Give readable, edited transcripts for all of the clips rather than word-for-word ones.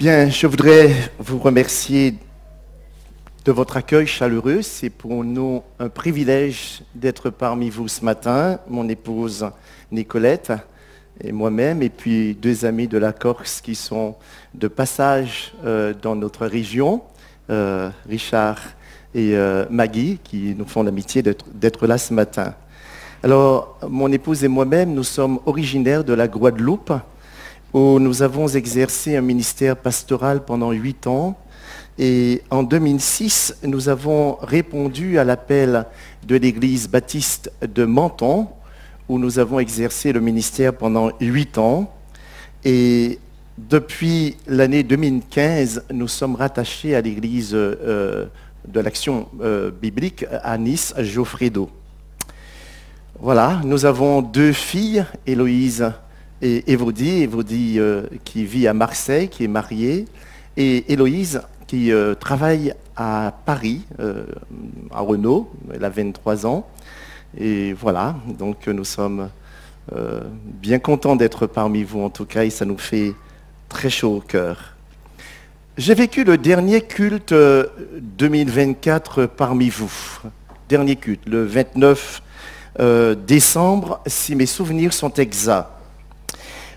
Bien, je voudrais vous remercier de votre accueil chaleureux. C'est pour nous un privilège d'être parmi vous ce matin, mon épouse Nicolette et moi-même, et puis deux amis de la Corse qui sont de passage dans notre région, Richard et Maggie, qui nous font l'amitié d'être là ce matin. Alors, mon épouse et moi-même, nous sommes originaires de la Guadeloupe, où nous avons exercé un ministère pastoral pendant 8 ans. Et en 2006, nous avons répondu à l'appel de l'église baptiste de Menton, où nous avons exercé le ministère pendant 8 ans. Et depuis l'année 2015, nous sommes rattachés à l'église de l'Action biblique à Nice, à Geoffredo. Voilà, nous avons 2 filles, Héloïse et Évodie, qui vit à Marseille, qui est mariée, et Héloïse qui travaille à Paris, à Renault, elle a 23 ans. Et voilà, donc nous sommes bien contents d'être parmi vous en tout cas, et ça nous fait très chaud au cœur. J'ai vécu le dernier culte 2024 parmi vous. Dernier culte, le 29 décembre, si mes souvenirs sont exacts.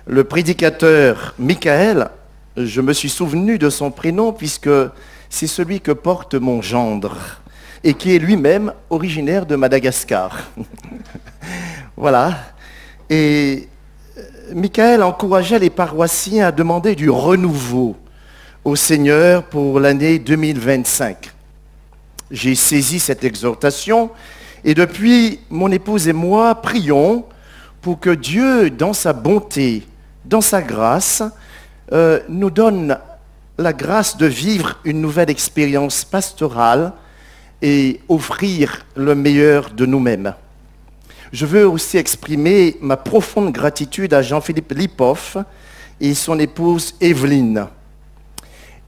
Le prédicateur Michael, je me suis souvenu de son prénom puisque c'est celui que porte mon gendre et qui est lui-même originaire de Madagascar. Voilà. Et Michael encourageait les paroissiens à demander du renouveau au Seigneur pour l'année 2025. J'ai saisi cette exhortation et depuis, mon épouse et moi prions pour que Dieu, dans sa bonté, dans sa grâce, nous donne la grâce de vivre une nouvelle expérience pastorale et offrir le meilleur de nous-mêmes. Je veux aussi exprimer ma profonde gratitude à Jean-Philippe Lipoff et son épouse Evelyne.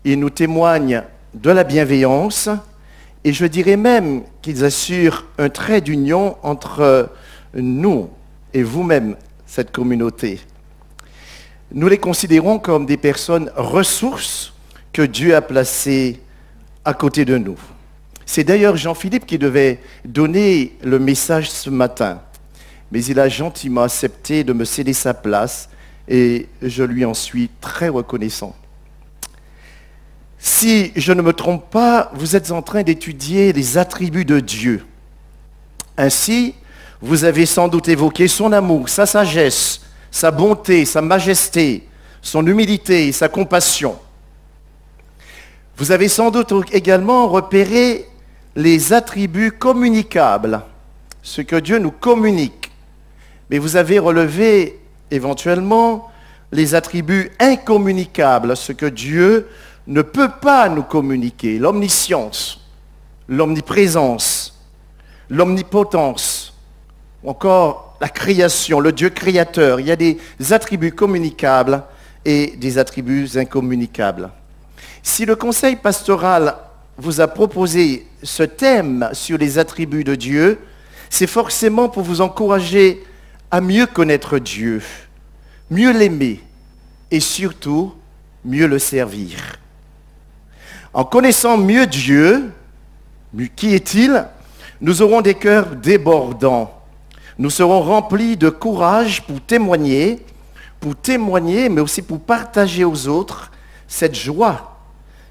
Ils nous témoignent de la bienveillance et je dirais même qu'ils assurent un trait d'union entre nous et vous-même, cette communauté. Nous les considérons comme des personnes ressources que Dieu a placées à côté de nous. C'est d'ailleurs Jean-Philippe qui devait donner le message ce matin, mais il a gentiment accepté de me céder sa place et je lui en suis très reconnaissant. Si je ne me trompe pas, vous êtes en train d'étudier les attributs de Dieu. Ainsi, vous avez sans doute évoqué son amour, sa sagesse, sa bonté, sa majesté, son humilité et sa compassion. Vous avez sans doute également repéré les attributs communicables, ce que Dieu nous communique. Mais vous avez relevé éventuellement les attributs incommunicables, ce que Dieu ne peut pas nous communiquer, l'omniscience, l'omniprésence, l'omnipotence, ou encore la création, le Dieu créateur. Il y a des attributs communicables et des attributs incommunicables. Si le conseil pastoral vous a proposé ce thème sur les attributs de Dieu, c'est forcément pour vous encourager à mieux connaître Dieu, mieux l'aimer et surtout mieux le servir. En connaissant mieux Dieu, qui est-il? Nous aurons des cœurs débordants. Nous serons remplis de courage pour témoigner, mais aussi pour partager aux autres cette joie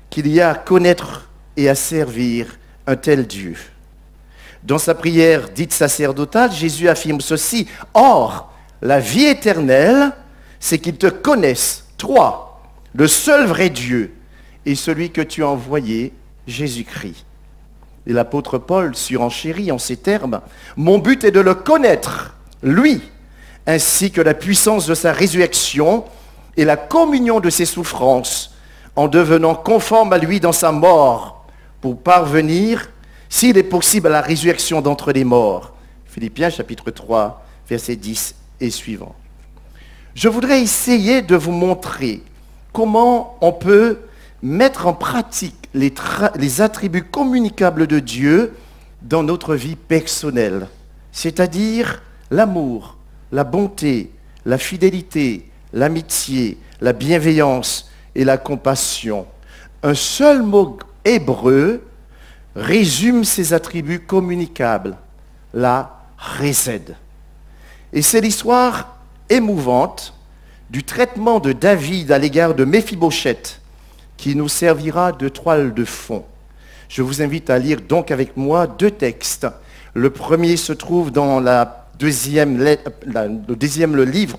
qu'il y a à connaître et à servir un tel Dieu. Dans sa prière dite sacerdotale, Jésus affirme ceci: « Or, la vie éternelle, c'est qu'ils te connaissent, toi, le seul vrai Dieu, et celui que tu as envoyé, Jésus-Christ. » Et l'apôtre Paul surenchérit en ces termes: « Mon but est de le connaître, lui, ainsi que la puissance de sa résurrection et la communion de ses souffrances, en devenant conforme à lui dans sa mort, pour parvenir, s'il est possible, à la résurrection d'entre les morts. » Philippiens chapitre 3, versets 10 et suivants. Je voudrais essayer de vous montrer comment on peut mettre en pratique les attributs communicables de Dieu dans notre vie personnelle, c'est-à-dire l'amour, la bonté, la fidélité, l'amitié, la bienveillance et la compassion. Un seul mot hébreu résume ces attributs communicables, la chesed. Et c'est l'histoire émouvante du traitement de David à l'égard de Méphibosheth qui nous servira de toile de fond. Je vous invite à lire donc avec moi 2 textes. Le premier se trouve dans le deuxième livre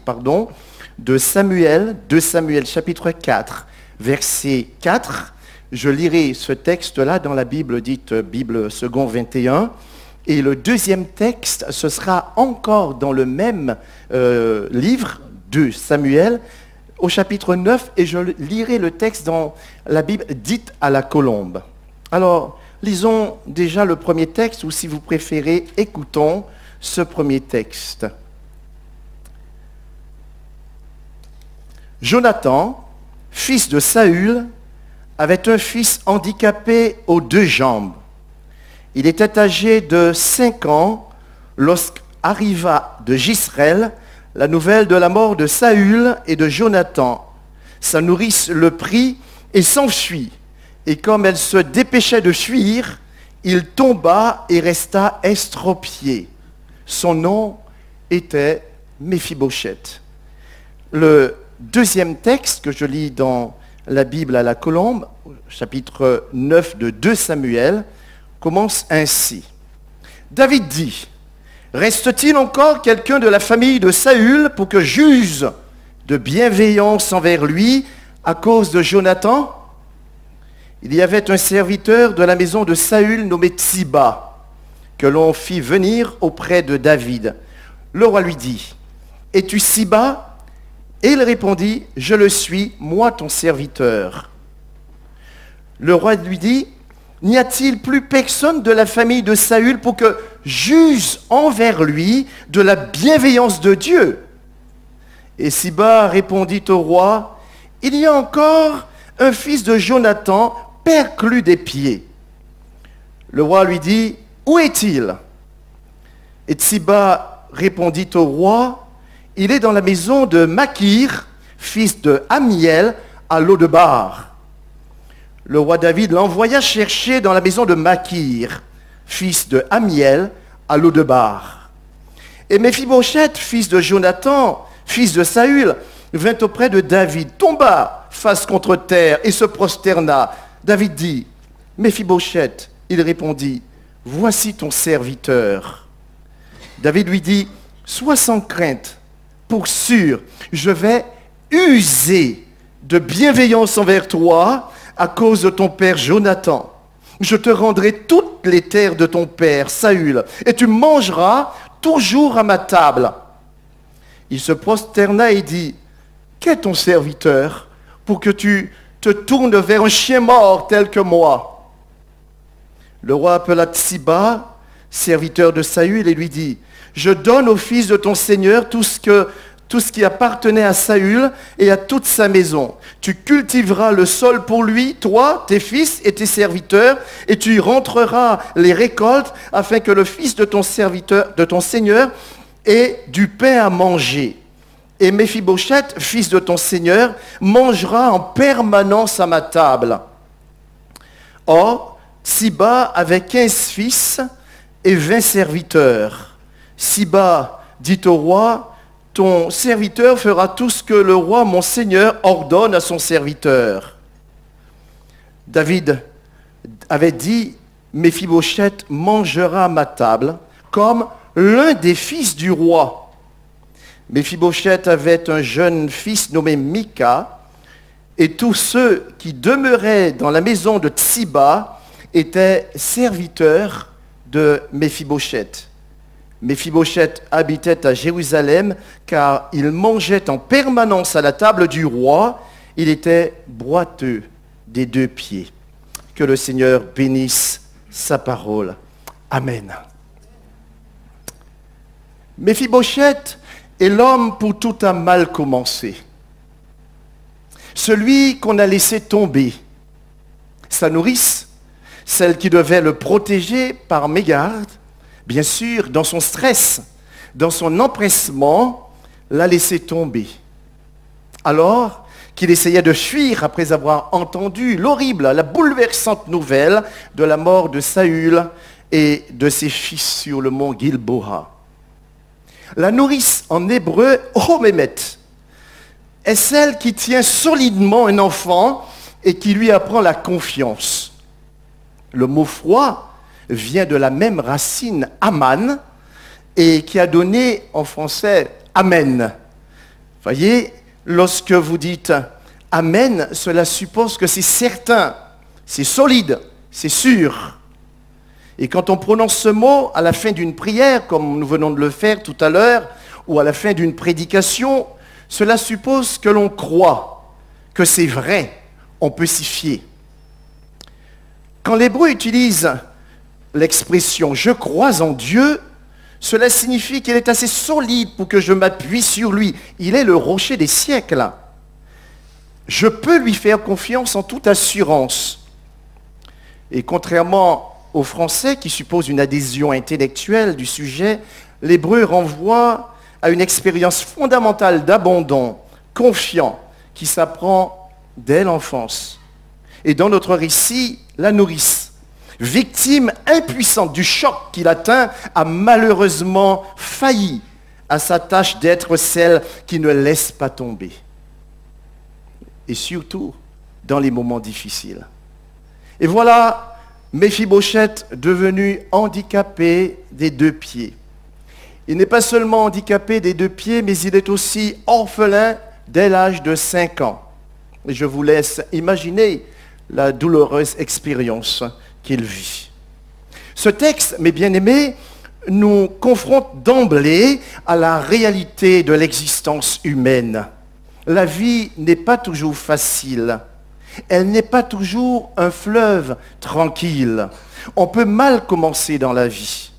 de Samuel, 2 Samuel chapitre 4, verset 4. Je lirai ce texte-là dans la Bible dite Bible second 21. Et le deuxième texte, ce sera encore dans le même livre de Samuel, au chapitre 9, et je lirai le texte dans la Bible dite à la colombe. Alors, lisons déjà le premier texte, ou si vous préférez, écoutons ce premier texte. Jonathan, fils de Saül, avait un fils handicapé aux 2 jambes. Il était âgé de 5 ans lorsqu'arriva de Jisraël la nouvelle de la mort de Saül et de Jonathan. Sa nourrice le prit et s'enfuit. Et comme elle se dépêchait de fuir, il tomba et resta estropié. Son nom était Méphibosheth. Le deuxième texte que je lis dans la Bible à la colombe, chapitre 9 de 2 Samuel, commence ainsi. David dit, « Reste-t-il encore quelqu'un de la famille de Saül pour que j'use de bienveillance envers lui à cause de Jonathan ?» Il y avait un serviteur de la maison de Saül nommé Tsiba, que l'on fit venir auprès de David. Le roi lui dit, « Es-tu Tsiba ?» Et il répondit, « Je le suis, moi ton serviteur. » Le roi lui dit, « N'y a-t-il plus personne de la famille de Saül pour que j'use envers lui de la bienveillance de Dieu ?» Et Tsiba répondit au roi, « Il y a encore un fils de Jonathan perclus des pieds. » Le roi lui dit, « Où est-il » Et Tsiba répondit au roi, « Il est dans la maison de Makir, fils de Amiel, à Lo-debar. » Le roi David l'envoya chercher dans la maison de Makir, fils de Amiel, à Lo-debar. Et Méphibosheth, fils de Jonathan, fils de Saül, vint auprès de David, tomba face contre terre et se prosterna. David dit, « Méphibosheth » Il répondit, « Voici ton serviteur. » David lui dit, « Sois sans crainte, pour sûr, je vais user de bienveillance envers toi à cause de ton père Jonathan. Je te rendrai toutes les terres de ton père Saül, et tu mangeras toujours à ma table. » Il se prosterna et dit, « Qu'est ton serviteur pour que tu te tournes vers un chien mort tel que moi ?» Le roi appela Tsiba, serviteur de Saül, et lui dit, « Je donne au fils de ton seigneur tout ce qui appartenait à Saül et à toute sa maison. Tu cultiveras le sol pour lui, toi, tes fils et tes serviteurs, et tu y rentreras les récoltes afin que le fils de ton serviteur, de ton seigneur, ait du pain à manger. Et Méphibosheth, fils de ton seigneur, mangera en permanence à ma table. » Or, Tsiba avait 15 fils et 20 serviteurs. Tsiba dit au roi, « Ton serviteur fera tout ce que le roi, mon seigneur, ordonne à son serviteur. » David avait dit, « Méphibosheth mangera à ma table comme l'un des fils du roi. » Méphibosheth avait un jeune fils nommé Mika, et tous ceux qui demeuraient dans la maison de Tsiba étaient serviteurs de Méphibosheth. Méphibosheth habitait à Jérusalem car il mangeait en permanence à la table du roi. Il était boiteux des 2 pieds. Que le Seigneur bénisse sa parole. Amen. Méphibosheth est l'homme pour tout a mal commencé. Celui qu'on a laissé tomber. Sa nourrice, celle qui devait le protéger par mégarde, bien sûr, dans son stress, dans son empressement, l'a laissé tomber. Alors qu'il essayait de fuir après avoir entendu l'horrible, la bouleversante nouvelle de la mort de Saül et de ses fils sur le mont Gilboa. La nourrice en hébreu, Homémet, est celle qui tient solidement un enfant et qui lui apprend la confiance. Le mot froid vient de la même racine, aman, et qui a donné en français amen. Voyez, lorsque vous dites amen, cela suppose que c'est certain, c'est solide, c'est sûr. Et quand on prononce ce mot à la fin d'une prière, comme nous venons de le faire tout à l'heure, ou à la fin d'une prédication, cela suppose que l'on croit, que c'est vrai, on peut s'y fier. Quand l'hébreu utilise l'expression « je crois en Dieu », cela signifie qu'il est assez solide pour que je m'appuie sur lui. Il est le rocher des siècles. Je peux lui faire confiance en toute assurance. Et contrairement au français qui suppose une adhésion intellectuelle du sujet, l'hébreu renvoie à une expérience fondamentale d'abandon, confiant, qui s'apprend dès l'enfance. Et dans notre récit, la nourrice, victime impuissante du choc qui l'atteint, a malheureusement failli à sa tâche d'être celle qui ne laisse pas tomber. Et surtout, dans les moments difficiles. Et voilà Méphibosheth devenu handicapé des deux pieds. Il n'est pas seulement handicapé des deux pieds, mais il est aussi orphelin dès l'âge de 5 ans. Et je vous laisse imaginer la douloureuse expérience qu'il vit. Ce texte, mes bien-aimés, nous confronte d'emblée à la réalité de l'existence humaine. La vie n'est pas toujours facile. Elle n'est pas toujours un fleuve tranquille. On peut mal commencer dans la vie.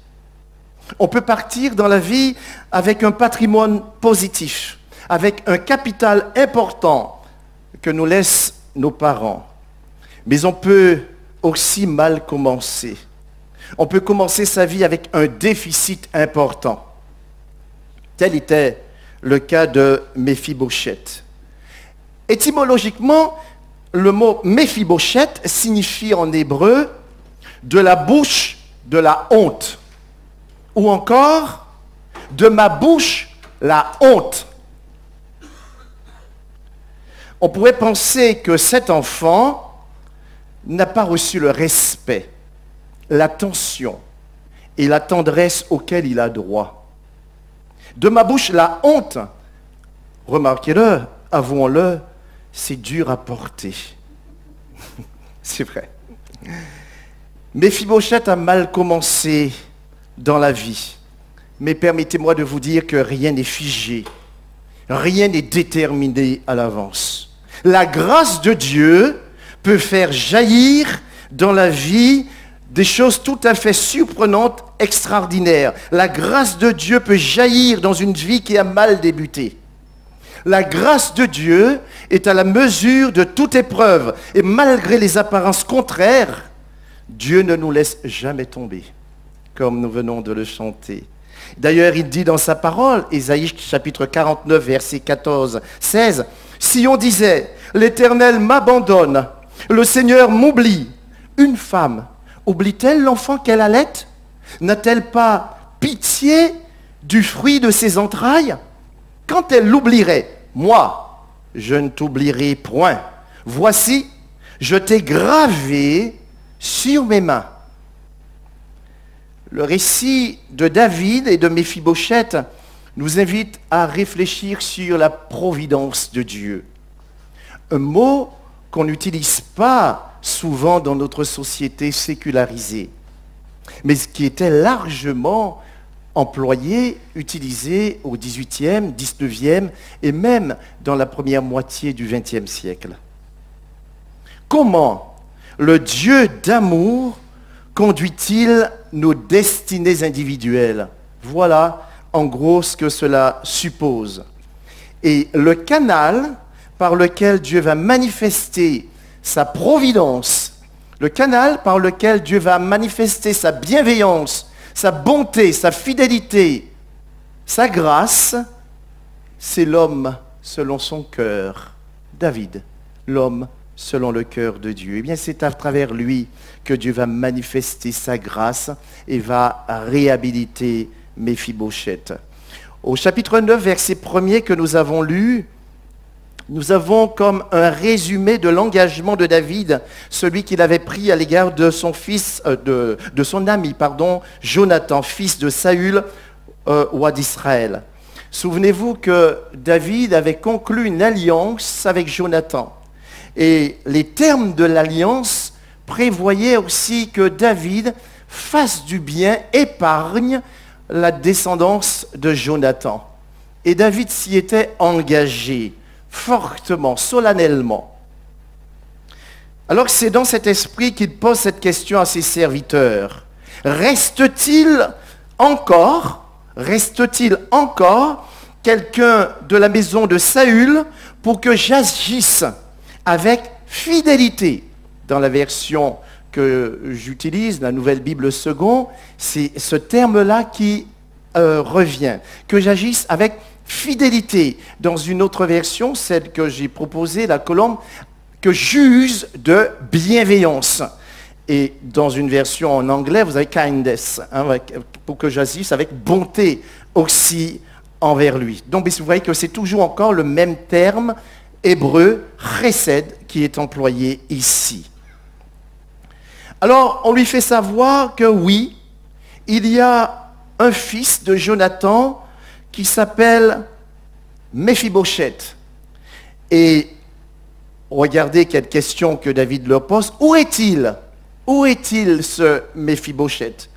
On peut partir dans la vie avec un patrimoine positif, avec un capital important que nous laissent nos parents. Mais on peut aussi mal commencer. On peut commencer sa vie avec un déficit important. Tel était le cas de Méphibosheth. Étymologiquement, le mot Méphibosheth signifie en hébreu de la bouche de la honte. Ou encore, de ma bouche la honte. On pourrait penser que cet enfant n'a pas reçu le respect, l'attention et la tendresse auxquelles il a droit. De ma bouche la honte, remarquez-le, avouons-le, c'est dur à porter. C'est vrai. Méphibosheth a mal commencé dans la vie. Mais permettez-moi de vous dire que rien n'est figé. Rien n'est déterminé à l'avance. La grâce de Dieu peut faire jaillir dans la vie des choses tout à fait surprenantes, extraordinaires. La grâce de Dieu peut jaillir dans une vie qui a mal débuté. La grâce de Dieu est à la mesure de toute épreuve. Et malgré les apparences contraires, Dieu ne nous laisse jamais tomber, comme nous venons de le chanter. D'ailleurs, il dit dans sa parole, Ésaïe chapitre 49, verset 14, 16, « Si on disait, l'Éternel m'abandonne, le Seigneur m'oublie, une femme, oublie-t-elle l'enfant qu'elle allait? N'a-t-elle pas pitié du fruit de ses entrailles? Quand elle l'oublierait, moi, je ne t'oublierai point. Voici, je t'ai gravé sur mes mains. » Le récit de David et de Méphibosheth nous invite à réfléchir sur la providence de Dieu. Un mot qu'on n'utilise pas souvent dans notre société sécularisée, mais qui était largement employé, utilisé au XVIIIe, XIXe et même dans la première moitié du XXe siècle. Comment le Dieu d'amour conduit-il nos destinées individuelles? Voilà en gros ce que cela suppose. Et le canal par lequel Dieu va manifester sa providence, le canal par lequel Dieu va manifester sa bienveillance, sa bonté, sa fidélité, sa grâce, c'est l'homme selon son cœur, David, l'homme selon le cœur de Dieu. Eh bien, c'est à travers lui que Dieu va manifester sa grâce et va réhabiliter Méphibosheth. Au chapitre 9, verset 1er que nous avons lu, nous avons comme un résumé de l'engagement de David, celui qu'il avait pris à l'égard de son fils, de son ami, Jonathan, fils de Saül, roi d'Israël. Souvenez-vous que David avait conclu une alliance avec Jonathan. Et les termes de l'alliance prévoyaient aussi que David fasse du bien, épargne la descendance de Jonathan. Et David s'y était engagé fortement, solennellement. Alors c'est dans cet esprit qu'il pose cette question à ses serviteurs. Reste-t-il encore quelqu'un de la maison de Saül pour que j'agisse avec fidélité? Dans la version que j'utilise, la Nouvelle Bible Second, c'est ce terme-là qui revient. Que j'agisse avec fidélité. Dans une autre version, celle que j'ai proposée, la colombe, que j'use de bienveillance. Et dans une version en anglais, vous avez kindness, pour que j'agisse avec bonté aussi envers lui. Donc vous voyez que c'est toujours encore le même terme hébreu, chesed, qui est employé ici. Alors, on lui fait savoir que oui, il y a un fils de Jonathan qui s'appelle Méphibosheth. Et regardez quelle question que David leur pose. Où est-il? Où est-il ce Méphibosheth?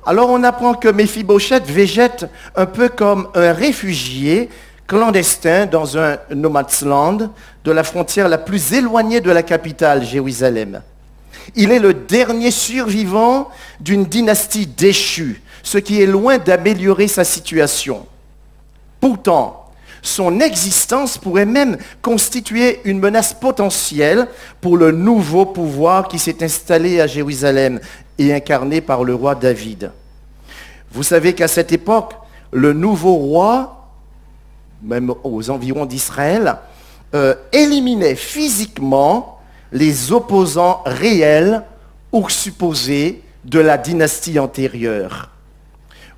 Alors on apprend que Méphibosheth végète un peu comme un réfugié clandestin dans un no man's land de la frontière la plus éloignée de la capitale, Jérusalem. Il est le dernier survivant d'une dynastie déchue, ce qui est loin d'améliorer sa situation. Pourtant, son existence pourrait même constituer une menace potentielle pour le nouveau pouvoir qui s'est installé à Jérusalem et incarné par le roi David. Vous savez qu'à cette époque, le nouveau roi, même aux environs d'Israël, éliminait physiquement les opposants réels ou supposés de la dynastie antérieure.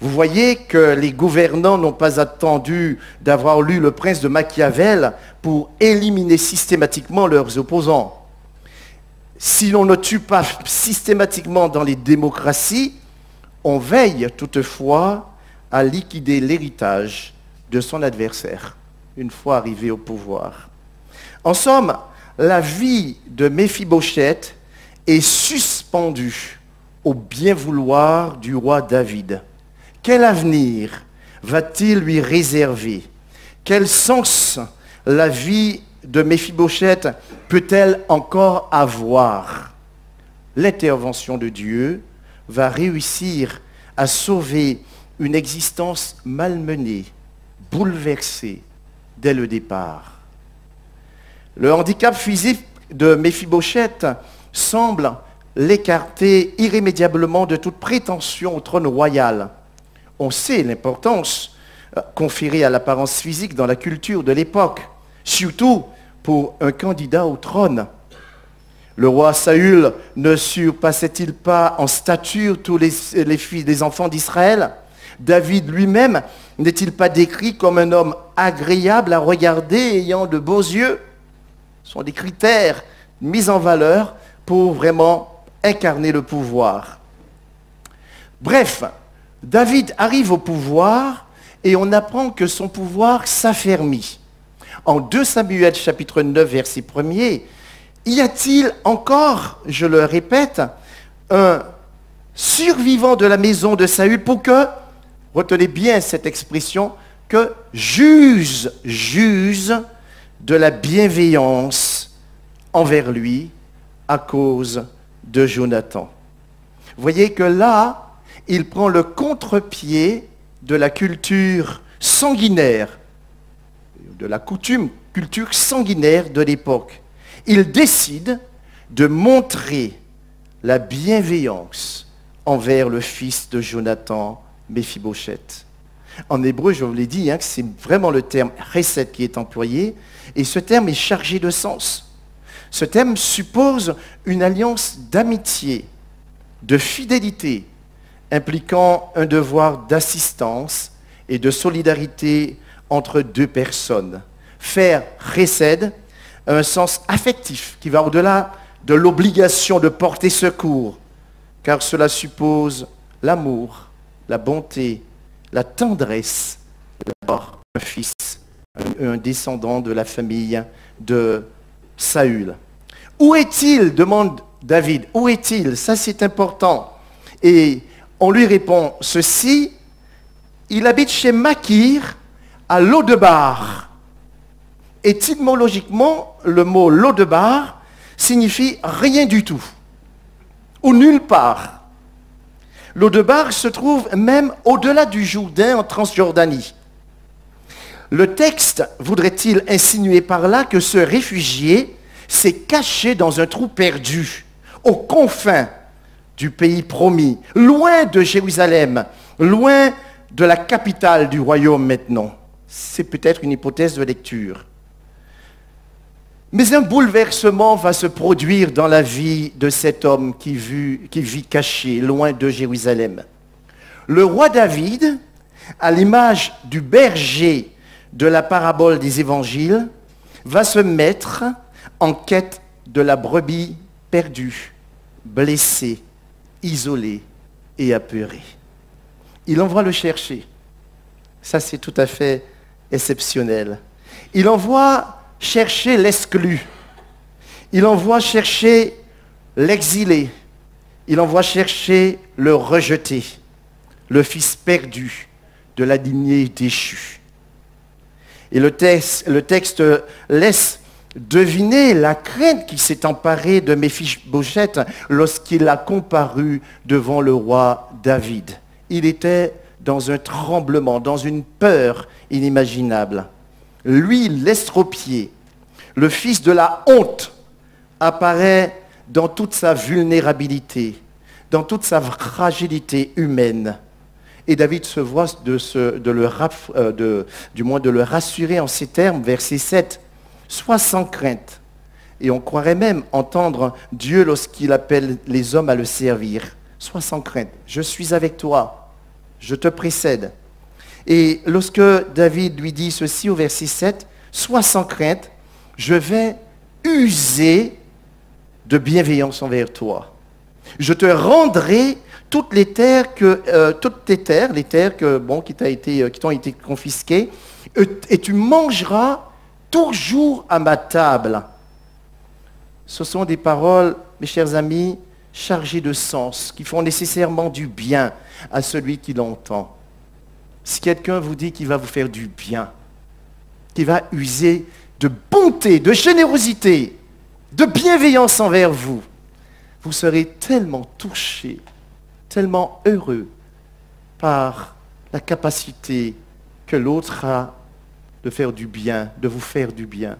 Vous voyez que les gouvernants n'ont pas attendu d'avoir lu Le Prince de Machiavel pour éliminer systématiquement leurs opposants. Si l'on ne tue pas systématiquement dans les démocraties, on veille toutefois à liquider l'héritage de son adversaire, une fois arrivé au pouvoir. En somme, la vie de Méphibosheth est suspendue au bien vouloir du roi David. Quel avenir va-t-il lui réserver? Quel sens la vie de Méphibosheth peut-elle encore avoir? L'intervention de Dieu va réussir à sauver une existence malmenée, bouleversée dès le départ. Le handicap physique de Méphibosheth semble l'écarter irrémédiablement de toute prétention au trône royal. On sait l'importance conférée à l'apparence physique dans la culture de l'époque, surtout pour un candidat au trône. Le roi Saül ne surpassait-il pas en stature tous les enfants d'Israël? David lui-même n'est-il pas décrit comme un homme agréable à regarder, ayant de beaux yeux? Ce sont des critères mis en valeur pour vraiment incarner le pouvoir. Bref, David arrive au pouvoir et on apprend que son pouvoir s'affermit. En 2 Samuel chapitre 9 verset 1er, y a-t-il encore, je le répète, un survivant de la maison de Saül pour que, retenez bien cette expression, que j'use de la bienveillance envers lui à cause de Jonathan. Vous voyez que là, il prend le contre-pied de la culture sanguinaire, de la culture sanguinaire de l'époque. Il décide de montrer la bienveillance envers le fils de Jonathan, Méphibosheth. En hébreu, je vous l'ai dit, que c'est vraiment le terme chesed qui est employé, et ce terme est chargé de sens. Ce terme suppose une alliance d'amitié, de fidélité, impliquant un devoir d'assistance et de solidarité entre deux personnes. Faire chesed a un sens affectif qui va au-delà de l'obligation de porter secours, car cela suppose l'amour, la bonté, la tendresse d'avoir un fils, un descendant de la famille de Saül. Où est-il? Demande David. Où est-il? Ça, c'est important. Et on lui répond ceci: il habite chez Makir, à Lodebar. Étymologiquement, le mot Lodebar signifie rien du tout, ou nulle part. Lodebar se trouve même au-delà du Jourdain, en Transjordanie. Le texte voudrait-il insinuer par là que ce réfugié s'est caché dans un trou perdu, aux confins du pays promis, loin de Jérusalem, loin de la capitale du royaume maintenant? C'est peut-être une hypothèse de lecture. Mais un bouleversement va se produire dans la vie de cet homme qui vit caché, loin de Jérusalem. Le roi David, à l'image du berger de la parabole des évangiles, va se mettre en quête de la brebis perdue, blessée, isolée et apeurée. Il envoie le chercher. Ça, c'est tout à fait exceptionnel. Il envoie chercher l'exclu. Il envoie chercher l'exilé. Il envoie chercher le rejeté, le fils perdu de la lignée déchue. Et le texte laisse deviner la crainte qui s'est emparée de Méphibosheth lorsqu'il a comparu devant le roi David. Il était dans un tremblement, dans une peur inimaginable. Lui, l'estropié, le fils de la honte, apparaît dans toute sa vulnérabilité, dans toute sa fragilité humaine. Et David se voit de le rassurer en ces termes, verset 7. « Sois sans crainte. » Et on croirait même entendre Dieu lorsqu'il appelle les hommes à le servir. « Sois sans crainte. Je suis avec toi. Je te précède. » Et lorsque David lui dit ceci au verset 7, « Sois sans crainte, je vais user de bienveillance envers toi. Je te rendrai toutes les terres qui t'ont été confisquées, et tu mangeras toujours à ma table. » Ce sont des paroles, mes chers amis, chargées de sens, qui font nécessairement du bien à celui qui l'entend. Si quelqu'un vous dit qu'il va vous faire du bien, qu'il va user de bonté, de générosité, de bienveillance envers vous, vous serez tellement touché, tellement heureux par la capacité que l'autre a de faire du bien, de vous faire du bien.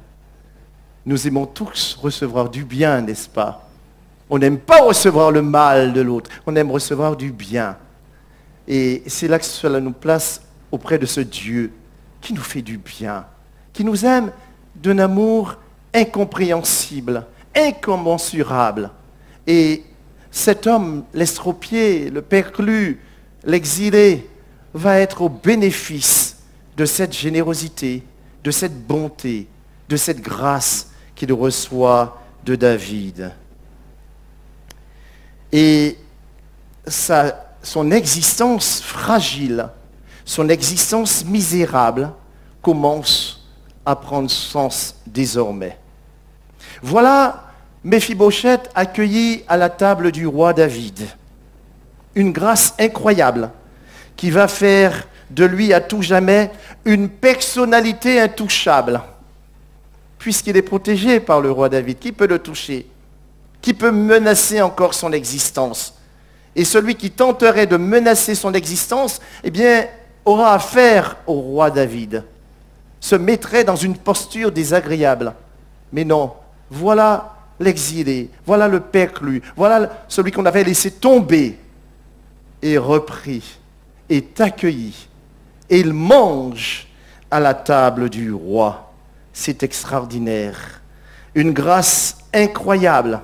Nous aimons tous recevoir du bien, n'est-ce pas? On n'aime pas recevoir le mal de l'autre, on aime recevoir du bien. Et c'est là que cela nous place auprès de ce Dieu qui nous fait du bien, qui nous aime d'un amour incompréhensible, incommensurable. Et cet homme, l'estropié, le perclus, l'exilé, va être au bénéfice de cette générosité, de cette bonté, de cette grâce qu'il reçoit de David. Et son existence fragile, son existence misérable commence à prendre sens désormais. Voilà Méphibosheth accueilli à la table du roi David. Une grâce incroyable qui va faire de lui à tout jamais une personnalité intouchable. Puisqu'il est protégé par le roi David, qui peut le toucher? Qui peut menacer encore son existence? Et celui qui tenterait de menacer son existence, eh bien, aura affaire au roi David, se mettrait dans une posture désagréable. Mais non, voilà l'exilé, voilà le perclus, voilà celui qu'on avait laissé tomber et repris, est accueilli et il mange à la table du roi. C'est extraordinaire. Une grâce incroyable.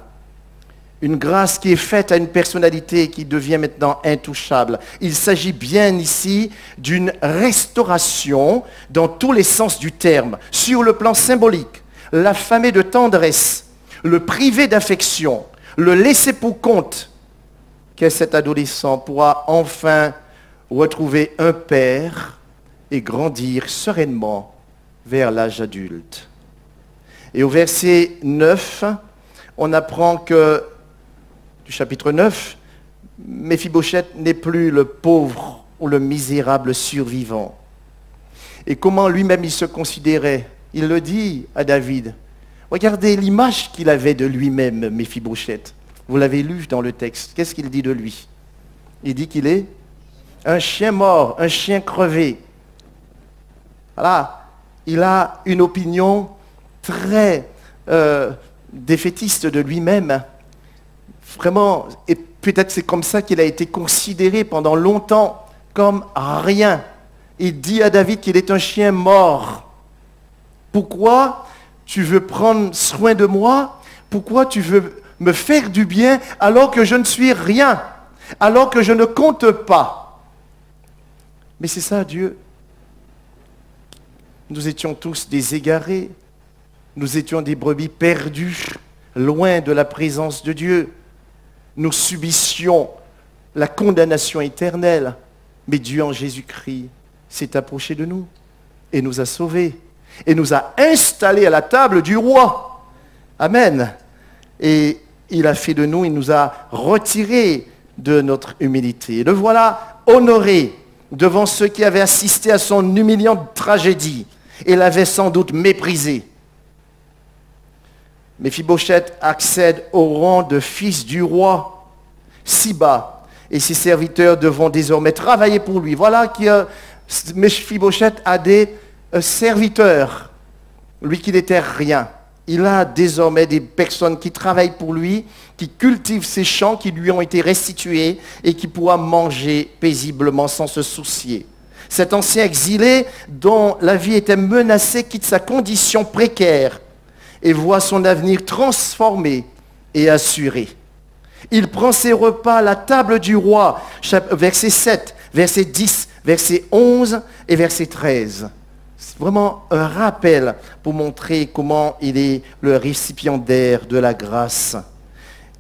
Une grâce qui est faite à une personnalité qui devient maintenant intouchable. Il s'agit bien ici d'une restauration dans tous les sens du terme. Sur le plan symbolique, l'affamé de tendresse, le privé d'affection, le laisser pour compte, que cet adolescent pourra enfin retrouver un père et grandir sereinement vers l'âge adulte. Et au verset 9, on apprend que, du chapitre 9, Méphibosheth n'est plus le pauvre ou le misérable survivant. Et comment lui-même il se considérait? Il le dit à David. Regardez l'image qu'il avait de lui-même, Méphibosheth. Vous l'avez lu dans le texte. Qu'est-ce qu'il dit de lui? Il dit qu'il est un chien mort, un chien crevé. Voilà. Il a une opinion très défaitiste de lui-même. Vraiment, et peut-être c'est comme ça qu'il a été considéré pendant longtemps comme rien. Il dit à David qu'il est un chien mort. Pourquoi tu veux prendre soin de moi? Pourquoi tu veux me faire du bien alors que je ne suis rien, alors que je ne compte pas? Mais c'est ça, Dieu. Nous étions tous des égarés. Nous étions des brebis perdues, loin de la présence de Dieu. Nous subissions la condamnation éternelle. Mais Dieu en Jésus-Christ s'est approché de nous et nous a sauvés et nous a installés à la table du roi. Amen. Et il a fait de nous, il nous a retirés de notre humilité. Le voilà honoré devant ceux qui avaient assisté à son humiliante tragédie et l'avaient sans doute méprisé. Méphibosheth accède au rang de fils du roi, si bas, et ses serviteurs devront désormais travailler pour lui. Voilà que Méphibosheth a des serviteurs, lui qui n'était rien. Il a désormais des personnes qui travaillent pour lui, qui cultivent ses champs qui lui ont été restitués et qui pourra manger paisiblement sans se soucier. Cet ancien exilé dont la vie était menacée quitte sa condition précaire et voit son avenir transformé et assuré. Il prend ses repas à la table du roi, verset 7, verset 10, verset 11 et verset 13. C'est vraiment un rappel pour montrer comment il est le récipiendaire de la grâce.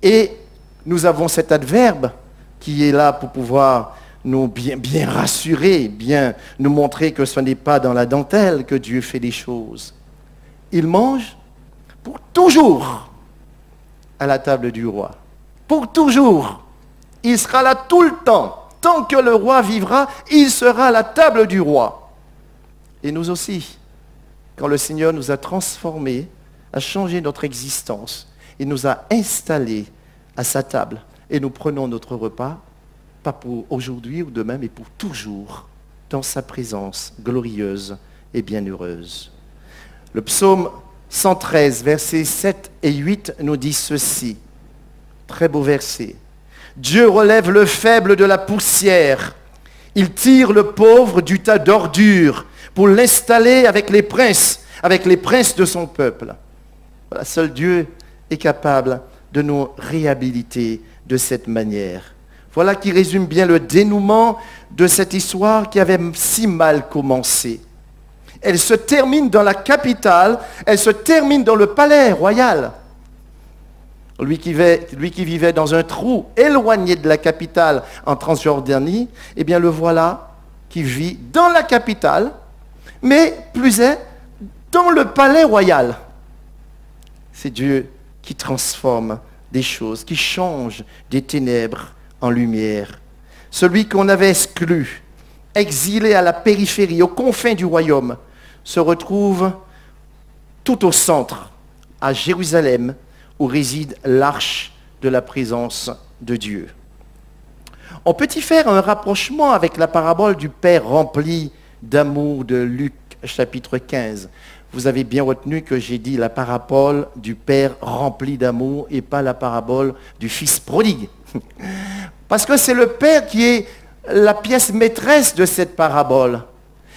Et nous avons cet adverbe qui est là pour pouvoir nous bien rassurer, bien nous montrer que ce n'est pas dans la dentelle que Dieu fait les choses. Il mange pour toujours à la table du roi. Pour toujours. Il sera là tout le temps. Tant que le roi vivra, il sera à la table du roi. Et nous aussi, quand le Seigneur nous a transformés, a changé notre existence, il nous a installés à sa table. Et nous prenons notre repas, pas pour aujourd'hui ou demain, mais pour toujours, dans sa présence glorieuse et bienheureuse. Le psaume 113, versets 7 et 8 nous dit ceci. Très beau verset. Dieu relève le faible de la poussière. Il tire le pauvre du tas d'ordures pour l'installer avec les princes de son peuple. Voilà, seul Dieu est capable de nous réhabiliter de cette manière. Voilà qui résume bien le dénouement de cette histoire qui avait si mal commencé. Elle se termine dans la capitale, elle se termine dans le palais royal. Lui qui vivait dans un trou éloigné de la capitale en Transjordanie, eh bien le voilà qui vit dans la capitale, mais plus est dans le palais royal. C'est Dieu qui transforme des choses, qui change des ténèbres en lumière. Celui qu'on avait exclu, exilé à la périphérie, aux confins du royaume, se retrouve tout au centre, à Jérusalem, où réside l'arche de la présence de Dieu. On peut y faire un rapprochement avec la parabole du Père rempli d'amour de Luc chapitre 15. Vous avez bien retenu que j'ai dit la parabole du Père rempli d'amour et pas la parabole du Fils prodigue. Parce que c'est le Père qui est la pièce maîtresse de cette parabole.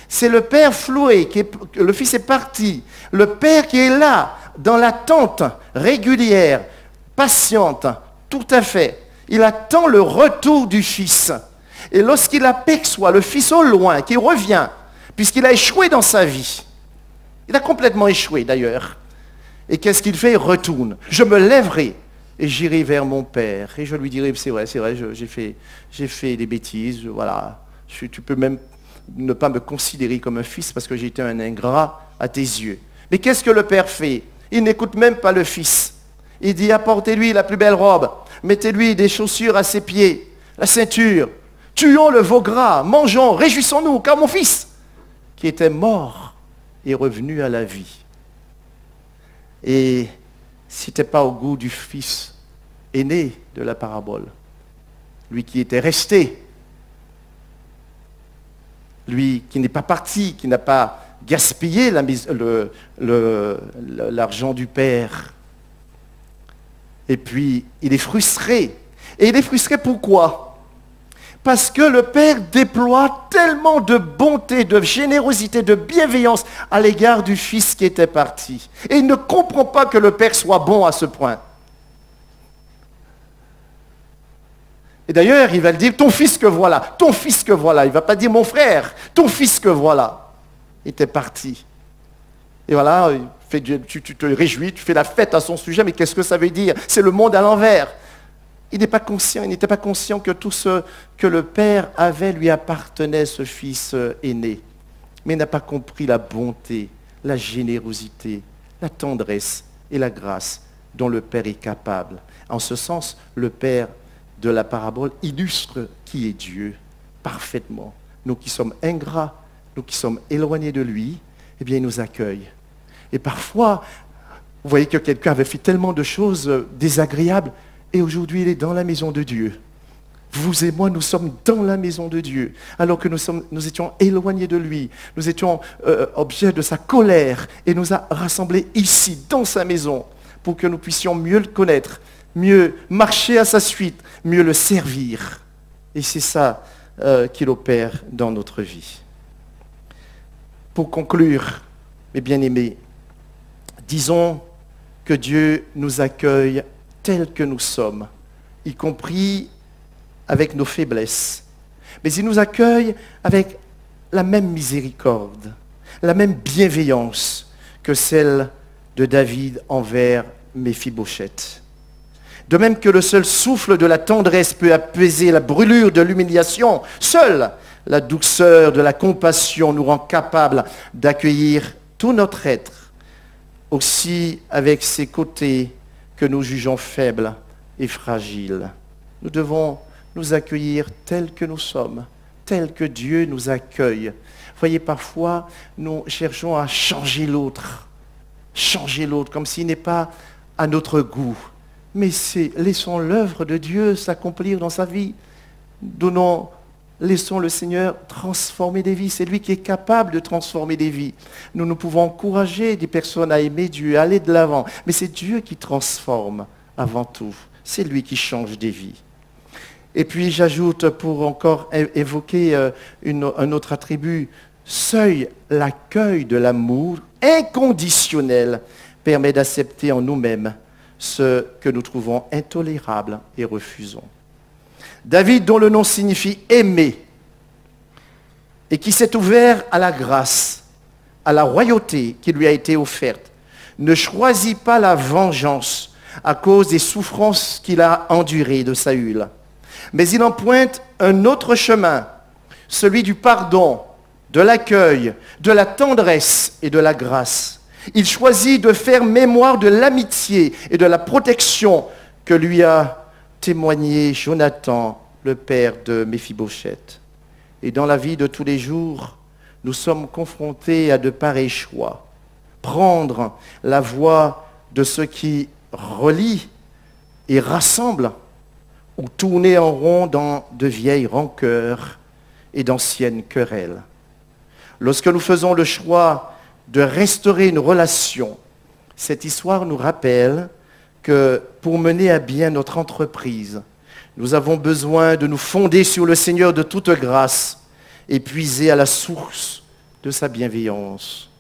C'est le père floué, le fils est parti. Le père qui est là, dans l'attente régulière, patiente, tout à fait. Il attend le retour du fils. Et lorsqu'il aperçoit le fils au loin, qui revient, puisqu'il a échoué dans sa vie, il a complètement échoué d'ailleurs. Et qu'est-ce qu'il fait? Il retourne. Je me lèverai et j'irai vers mon père. Et je lui dirai, c'est vrai, j'ai fait des bêtises, voilà. Tu peux même ne pas me considérer comme un fils parce que j'ai été un ingrat à tes yeux. Mais qu'est-ce que le père fait? Il n'écoute même pas le fils. Il dit, apportez-lui la plus belle robe, mettez-lui des chaussures à ses pieds, la ceinture, tuons le veau gras, mangeons, réjouissons-nous, car mon fils, qui était mort, est revenu à la vie. Et ce n'était pas au goût du fils aîné de la parabole, lui qui était resté, lui qui n'est pas parti, qui n'a pas gaspillé l'argent du père. Et puis, il est frustré. Et il est frustré pourquoi? Parce que le père déploie tellement de bonté, de générosité, de bienveillance à l'égard du fils qui était parti. Et il ne comprend pas que le père soit bon à ce point. Et d'ailleurs, il va le dire, ton fils que voilà, ton fils que voilà. Il ne va pas dire mon frère, ton fils que voilà. Il était parti. Et voilà, tu te réjouis, tu fais la fête à son sujet, mais qu'est-ce que ça veut dire? C'est le monde à l'envers. Il n'était pas conscient que tout ce que le père avait lui appartenait, ce fils aîné. Mais il n'a pas compris la bonté, la générosité, la tendresse et la grâce dont le père est capable. En ce sens, le père de la parabole illustre qui est Dieu parfaitement. Nous qui sommes ingrats, nous qui sommes éloignés de lui, eh bien il nous accueille. Et parfois, vous voyez que quelqu'un avait fait tellement de choses désagréables, et aujourd'hui il est dans la maison de Dieu. Vous et moi, nous sommes dans la maison de Dieu, alors que nous étions éloignés de lui, nous étions objet de sa colère, et nous a rassemblés ici, dans sa maison, pour que nous puissions mieux le connaître, mieux marcher à sa suite, mieux le servir. Et c'est ça qu'il opère dans notre vie. Pour conclure, mes bien-aimés, disons que Dieu nous accueille tels que nous sommes, y compris avec nos faiblesses. Mais il nous accueille avec la même miséricorde, la même bienveillance que celle de David envers Méphibosheth. De même que le seul souffle de la tendresse peut apaiser la brûlure de l'humiliation, seule la douceur de la compassion nous rend capables d'accueillir tout notre être, aussi avec ces côtés que nous jugeons faibles et fragiles. Nous devons nous accueillir tels que nous sommes, tels que Dieu nous accueille. Voyez, parfois, nous cherchons à changer l'autre comme s'il n'est pas à notre goût. Mais laissons l'œuvre de Dieu s'accomplir dans sa vie. Laissons le Seigneur transformer des vies. C'est lui qui est capable de transformer des vies. Nous pouvons encourager des personnes à aimer Dieu, à aller de l'avant. Mais c'est Dieu qui transforme avant tout. C'est lui qui change des vies. Et puis j'ajoute, pour encore évoquer un autre attribut, seul l'accueil de l'amour inconditionnel permet d'accepter en nous-mêmes ce que nous trouvons intolérable et refusons. David, dont le nom signifie aimer, et qui s'est ouvert à la grâce, à la royauté qui lui a été offerte, ne choisit pas la vengeance à cause des souffrances qu'il a endurées de Saül. Mais il emprunte un autre chemin, celui du pardon, de l'accueil, de la tendresse et de la grâce. Il choisit de faire mémoire de l'amitié et de la protection que lui a témoigné Jonathan, le père de Méphibosheth. Et dans la vie de tous les jours, nous sommes confrontés à de pareils choix. Prendre la voie de ce qui relie et rassemble, ou tourner en rond dans de vieilles rancœurs et d'anciennes querelles. Lorsque nous faisons le choix de restaurer une relation, cette histoire nous rappelle que pour mener à bien notre entreprise, nous avons besoin de nous fonder sur le Seigneur de toute grâce et puiser à la source de sa bienveillance.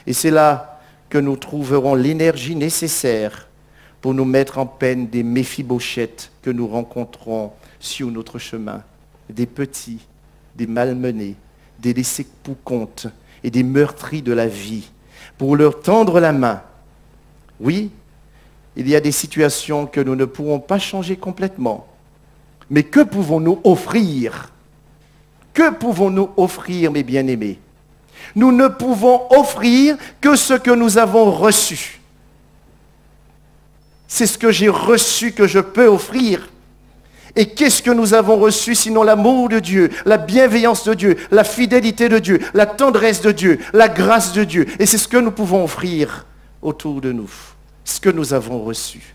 Et c'est là que nous trouverons l'énergie nécessaire pour nous mettre en peine des Méphibosheth que nous rencontrons sur notre chemin, des petits, des malmenés, des laissés pour compte et des meurtris de la vie, pour leur tendre la main. Oui, il y a des situations que nous ne pourrons pas changer complètement. Mais que pouvons-nous offrir? Que pouvons-nous offrir, mes bien-aimés? Nous ne pouvons offrir que ce que nous avons reçu. C'est ce que j'ai reçu que je peux offrir. Et qu'est-ce que nous avons reçu sinon l'amour de Dieu, la bienveillance de Dieu, la fidélité de Dieu, la tendresse de Dieu, la grâce de Dieu. Et c'est ce que nous pouvons offrir autour de nous, ce que nous avons reçu.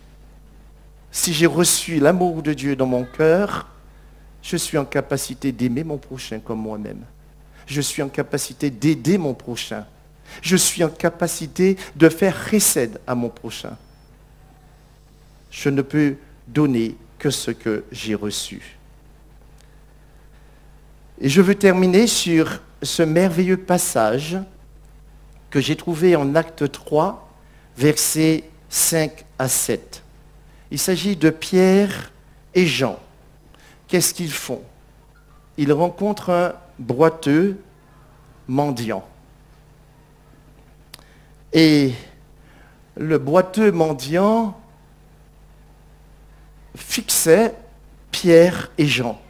Si j'ai reçu l'amour de Dieu dans mon cœur, je suis en capacité d'aimer mon prochain comme moi-même. Je suis en capacité d'aider mon prochain. Je suis en capacité de faire chesed à mon prochain. Je ne peux donner que ce que j'ai reçu. Et je veux terminer sur ce merveilleux passage que j'ai trouvé en Acte 3, versets 5 à 7. Il s'agit de Pierre et Jean. Qu'est-ce qu'ils font? Ils rencontrent un boiteux mendiant. Et le boiteux mendiant fixait Pierre et Jean.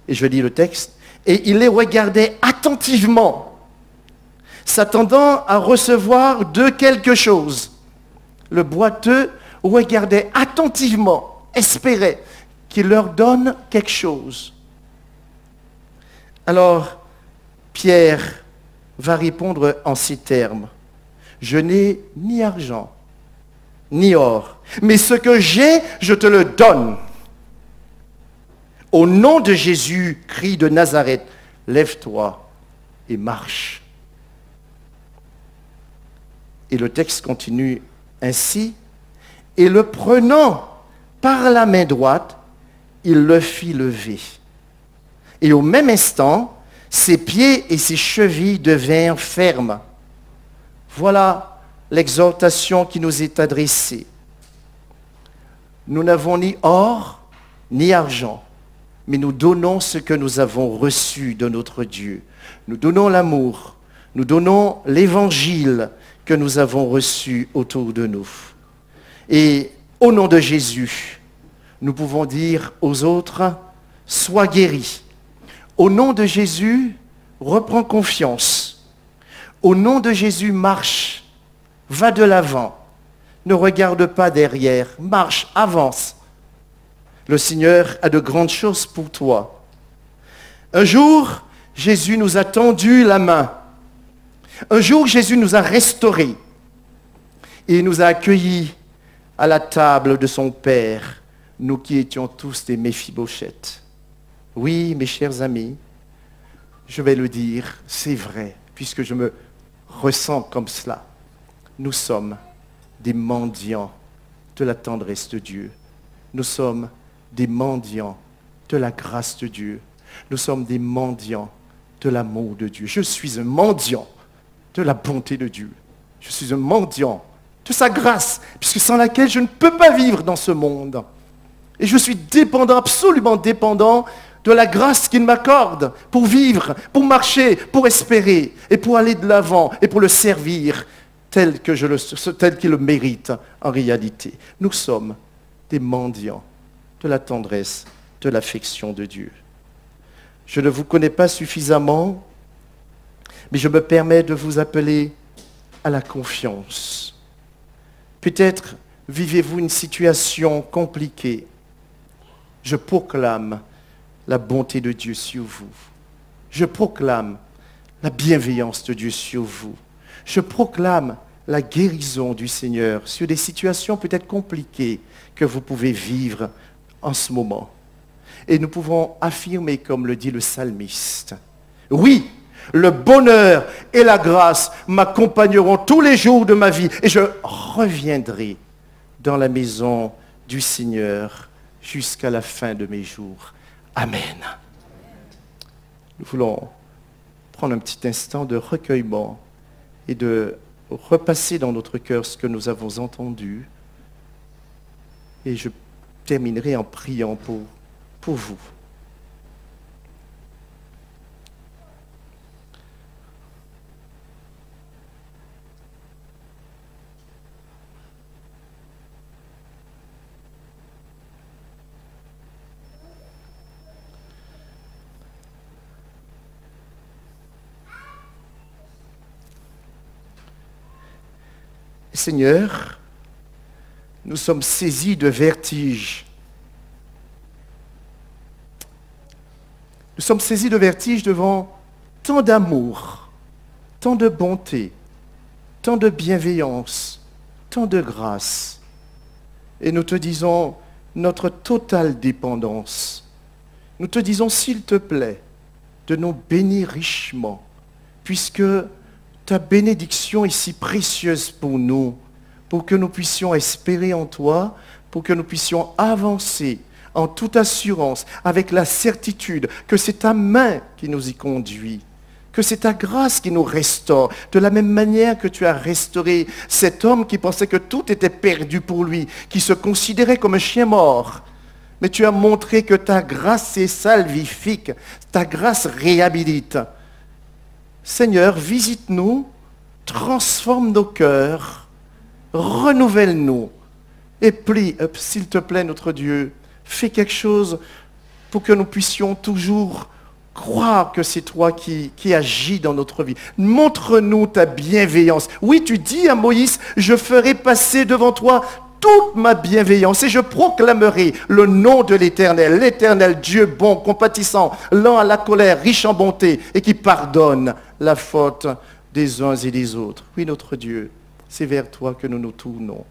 Et je lis le texte. Et il les regardait attentivement, s'attendant à recevoir d'eux quelque chose. Le boiteux regardait attentivement, espérait qu'il leur donne quelque chose. Alors, Pierre va répondre en ces termes. Je n'ai ni argent, ni or, mais ce que j'ai, je te le donne. Au nom de Jésus, Christ de Nazareth, lève-toi et marche. Et le texte continue ainsi. Et le prenant par la main droite, il le fit lever. Et au même instant, ses pieds et ses chevilles devinrent fermes. Voilà l'exhortation qui nous est adressée. Nous n'avons ni or, ni argent, mais nous donnons ce que nous avons reçu de notre Dieu. Nous donnons l'amour, nous donnons l'évangile que nous avons reçu autour de nous. Et au nom de Jésus, nous pouvons dire aux autres, sois guéri. Au nom de Jésus, reprends confiance. Au nom de Jésus, marche, va de l'avant. Ne regarde pas derrière, marche, avance. Le Seigneur a de grandes choses pour toi. Un jour, Jésus nous a tendu la main. Un jour, Jésus nous a restaurés. Et il nous a accueillis à la table de son Père, nous qui étions tous des Méphibosheth. Oui, mes chers amis, je vais le dire, c'est vrai, puisque je me ressens comme cela. Nous sommes des mendiants de la tendresse de Dieu. Nous sommes des mendiants de la grâce de Dieu. Nous sommes des mendiants de l'amour de Dieu. Je suis un mendiant de la bonté de Dieu. Je suis un mendiant de sa grâce, puisque sans laquelle je ne peux pas vivre dans ce monde. Et je suis dépendant, absolument dépendant de la grâce qu'il m'accorde pour vivre, pour marcher, pour espérer, et pour aller de l'avant, et pour le servir tel qu'il le mérite en réalité. Nous sommes des mendiants de la tendresse, de l'affection de Dieu. Je ne vous connais pas suffisamment, mais je me permets de vous appeler à la confiance. Peut-être vivez-vous une situation compliquée. Je proclame la bonté de Dieu sur vous. Je proclame la bienveillance de Dieu sur vous. Je proclame la guérison du Seigneur sur des situations peut-être compliquées que vous pouvez vivre en ce moment. Et nous pouvons affirmer, comme le dit le psalmiste, oui, le bonheur et la grâce m'accompagneront tous les jours de ma vie et je reviendrai dans la maison du Seigneur jusqu'à la fin de mes jours. Amen. Nous voulons prendre un petit instant de recueillement et de repasser dans notre cœur ce que nous avons entendu. Et je terminerai en priant pour vous. Seigneur, nous sommes saisis de vertige. Nous sommes saisis de vertige devant tant d'amour, tant de bonté, tant de bienveillance, tant de grâce. Et nous te disons notre totale dépendance. Nous te disons, s'il te plaît, de nous bénir richement, puisque ta bénédiction est si précieuse pour nous, pour que nous puissions espérer en toi, pour que nous puissions avancer en toute assurance, avec la certitude que c'est ta main qui nous y conduit, que c'est ta grâce qui nous restaure, de la même manière que tu as restauré cet homme qui pensait que tout était perdu pour lui, qui se considérait comme un chien mort. Mais tu as montré que ta grâce est salvifique, ta grâce réhabilite. Seigneur, visite-nous, transforme nos cœurs, renouvelle-nous. Et plie, s'il te plaît, notre Dieu, fais quelque chose pour que nous puissions toujours croire que c'est toi qui agis dans notre vie. Montre-nous ta bienveillance. Oui, tu dis à Moïse, je ferai passer devant toi toute ma bienveillance et je proclamerai le nom de l'Éternel, l'Éternel Dieu bon, compatissant, lent à la colère, riche en bonté et qui pardonne la faute des uns et des autres. Oui, notre Dieu, c'est vers toi que nous nous tournons.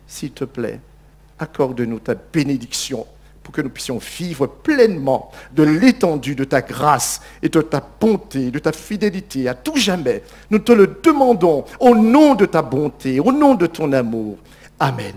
S'il te plaît, accorde-nous ta bénédiction pour que nous puissions vivre pleinement de l'étendue de ta grâce et de ta bonté, de ta fidélité à tout jamais. Nous te le demandons au nom de ta bonté, au nom de ton amour. Amen.